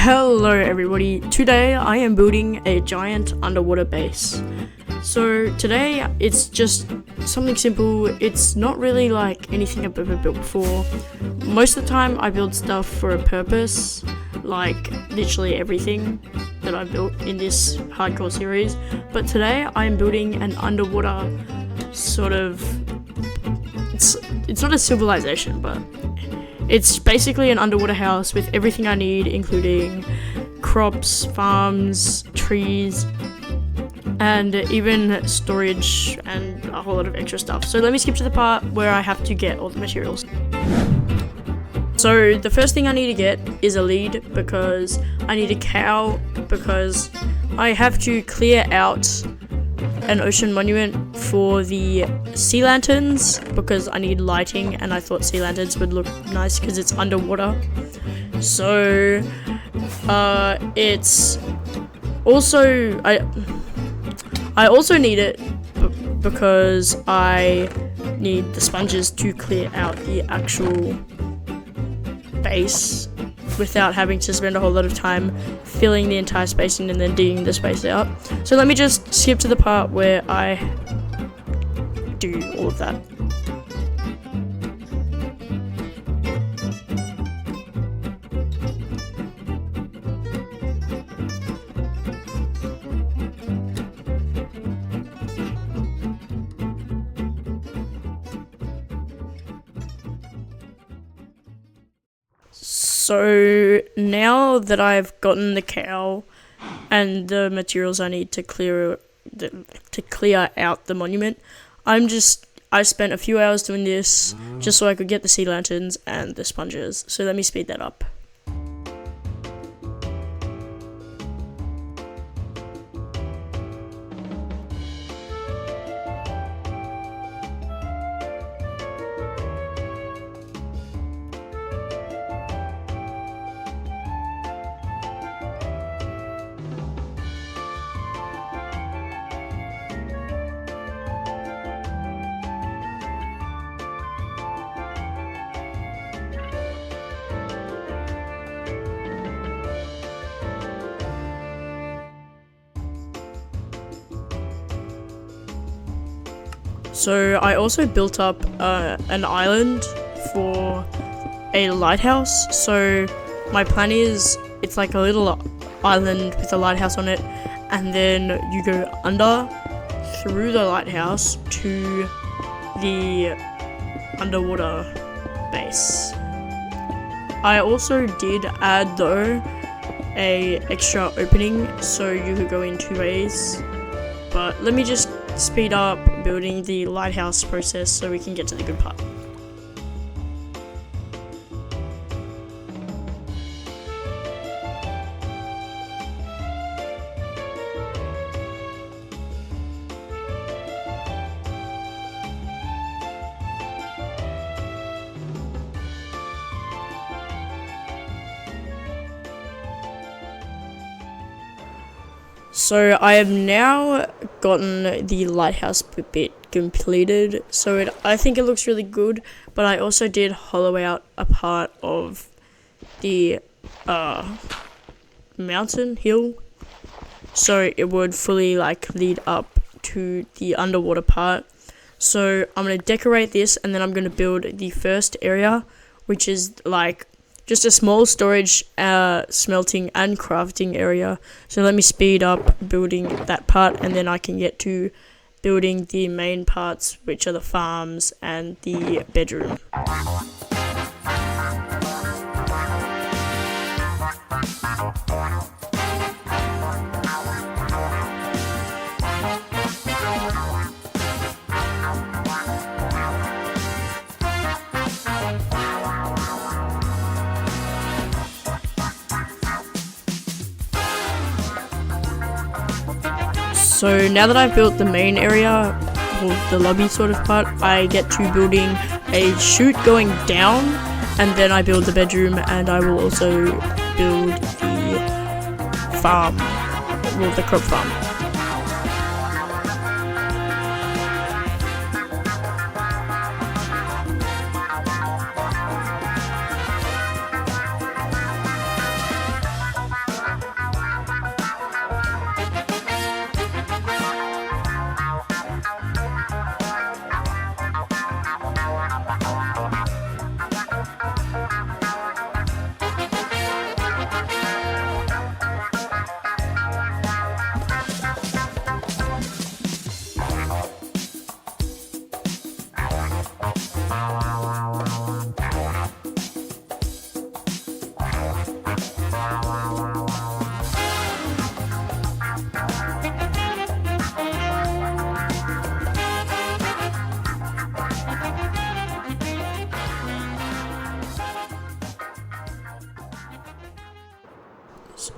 Hello everybody, today I am building a giant underwater base. So today it's just something simple. It's not really like anything I've ever built before. Most of the time I build stuff for a purpose, like literally everything that I've built in this hardcore series. But today I am building an underwater sort of, it's not a civilization, but it's basically an underwater house with everything I need, including crops, farms, trees, and even storage and a whole lot of extra stuff. So let me skip to the part where I have to get all the materials. So the first thing I need to get is a lead, because I need a cow, because I have to clear out an ocean monument for the sea lanterns, because I need lighting and I thought sea lanterns would look nice because it's underwater. So it's also I also need it because I need the sponges to clear out the actual base without having to spend a whole lot of time filling the entire space in and then digging the space out. So let me just skip to the part where I do all of that. So now that I've gotten the cow and the materials I need to clear out the monument, I spent a few hours doing this just so I could get the sea lanterns and the sponges. So let me speed that up. So I also built up an island for a lighthouse. So my plan is, it's like a little island with a lighthouse on it, and then you go under through the lighthouse to the underwater base. I also did add though a extra opening so you could go in two ways, but let me just speed up building the lighthouse process so we can get to the good part. So I have now gotten the lighthouse bit completed, so I think it looks really good, but I also did hollow out a part of the mountain hill so it would fully lead up to the underwater part. So I'm going to decorate this, and then I'm going to build the first area, which is just a small storage, smelting and crafting area. So let me speed up building that part, and then I can get to building the main parts, which are the farms and the bedroom. So now that I've built the main area, or the lobby sort of part, I get to building a chute going down, and then I build the bedroom, and I will also build the farm, well, the crop farm.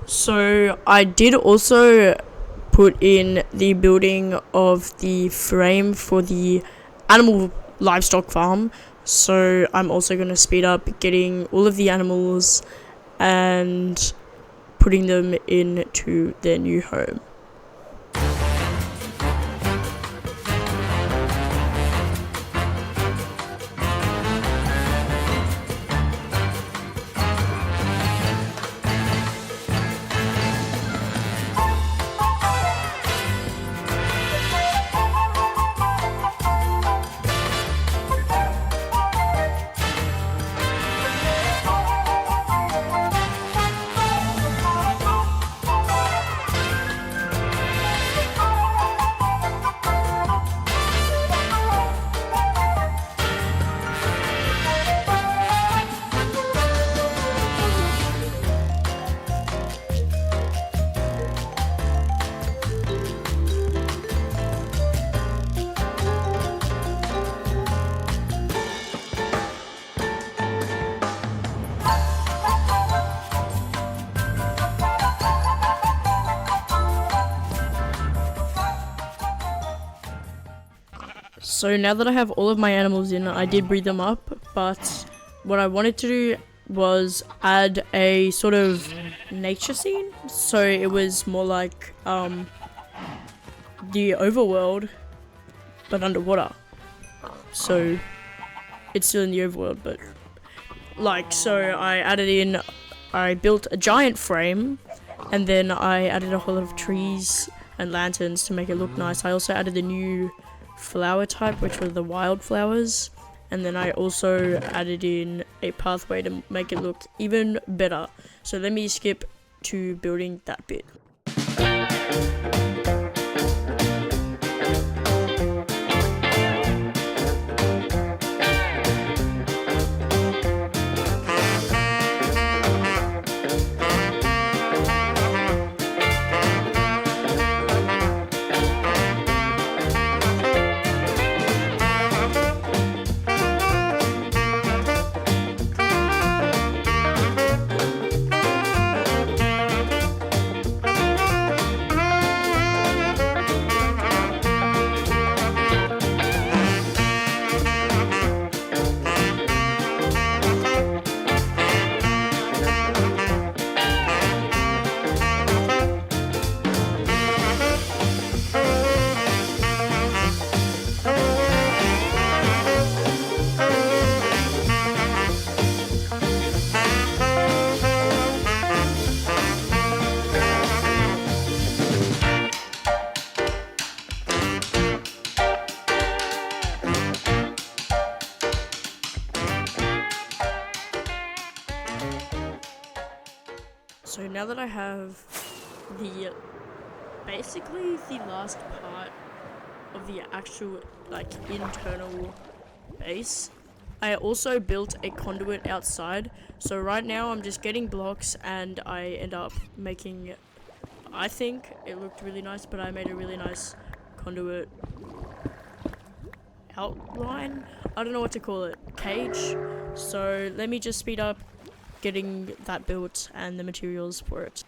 So I did also put in the building of the frame for the animal livestock farm. So I'm also going to speed up getting all of the animals and putting them into their new home. So now that I have all of my animals in, I did breed them up, but what I wanted to do was add a sort of nature scene. So it was more like the overworld, but underwater. So it's still in the overworld, but so I built a giant frame, and then I added a whole lot of trees and lanterns to make it look nice. I also added the new flower type, which were the wildflowers, and then I also added in a pathway to make it look even better. So let me skip to building that bit. So now that I have basically the last part of the actual internal base, I also built a conduit outside. So right now I'm just getting blocks, and I end up making, I think it looked really nice, but I made a really nice conduit outline. I don't know what to call it, cage. So let me just speed up getting that built and the materials for it.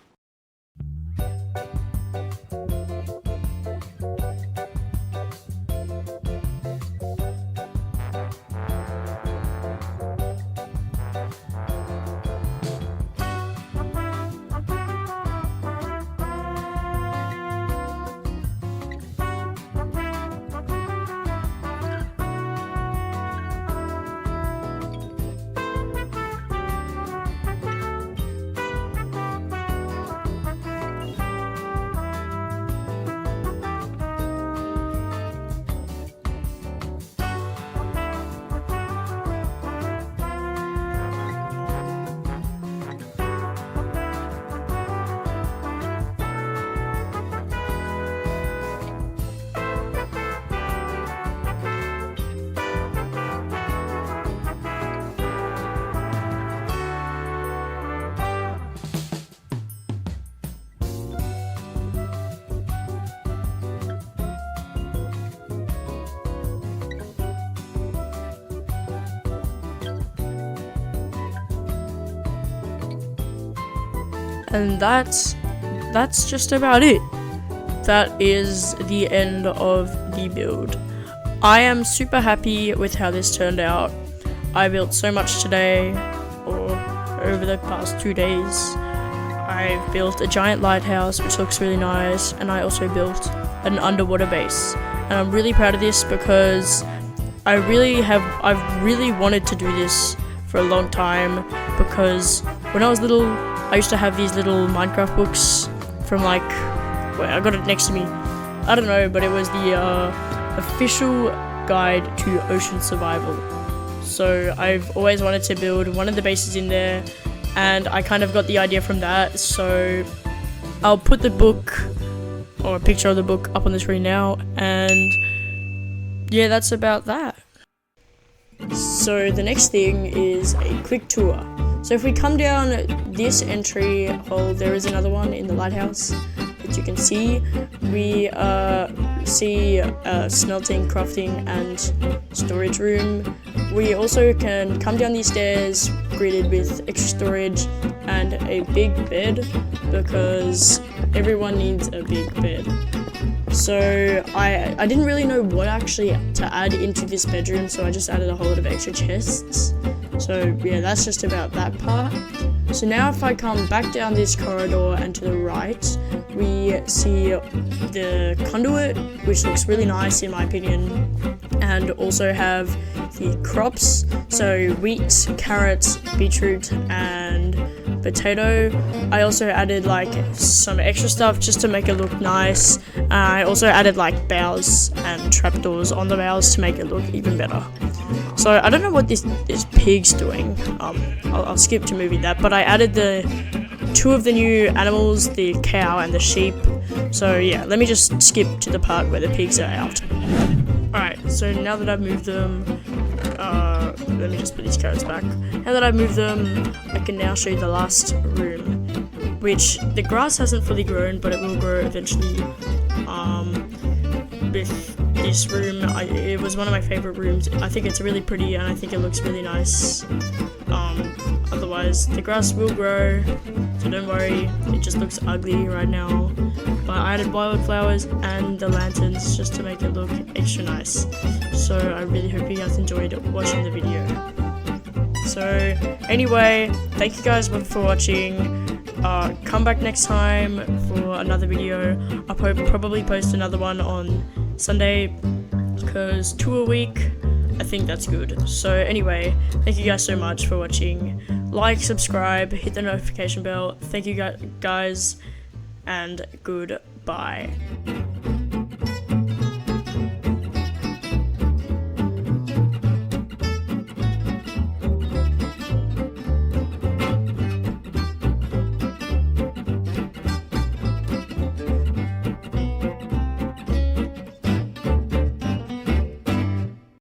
And that's just about it. That is the end of the build. I am super happy with how this turned out. I built so much today, or over the past 2 days. I've built a giant lighthouse, which looks really nice, and I also built an underwater base. And I'm really proud of this because I've really wanted to do this for a long time, because when I was little, I used to have these little Minecraft books from I got it next to me. I don't know, but it was the official guide to ocean survival. So I've always wanted to build one of the bases in there, and I kind of got the idea from that. So I'll put the book, or a picture of the book, up on the screen now, and yeah, that's about that. So the next thing is a quick tour. So if we come down this entry hole, there is another one in the lighthouse that you can see. We see smelting, crafting, and storage room. We also can come down these stairs greeted with extra storage and a big bed, because everyone needs a big bed. So I didn't really know what actually to add into this bedroom, so I just added a whole lot of extra chests. So yeah, that's just about that part. So now if I come back down this corridor and to the right, we see the Conduit, which looks really nice in my opinion, and also have the crops, so wheat, carrots, beetroot, and potato. I also added some extra stuff just to make it look nice. I also added boughs and trapdoors on the boughs to make it look even better. So I don't know what this pig's doing. I'll skip to moving that, but I added two of the new animals, the cow and the sheep. So yeah, let me just skip to the part where the pigs are out. Alright, so now that I've moved them, let me just put these carrots back. Now that I've moved them, I can now show you the last room, which the grass hasn't fully grown, but it will grow eventually. With this room, it was one of my favorite rooms. I think it's really pretty, and I think it looks really nice. Otherwise, the grass will grow, so don't worry, it just looks ugly right now. But I added wildflowers and the lanterns just to make it look extra nice. So I really hope you guys enjoyed watching the video. So anyway, thank you guys for watching. Come back next time for another video. I'll probably post another one on Sunday, because 2 a week, I think that's good. So anyway, thank you guys so much for watching. Like, subscribe, hit the notification bell. Thank you guys, and goodbye.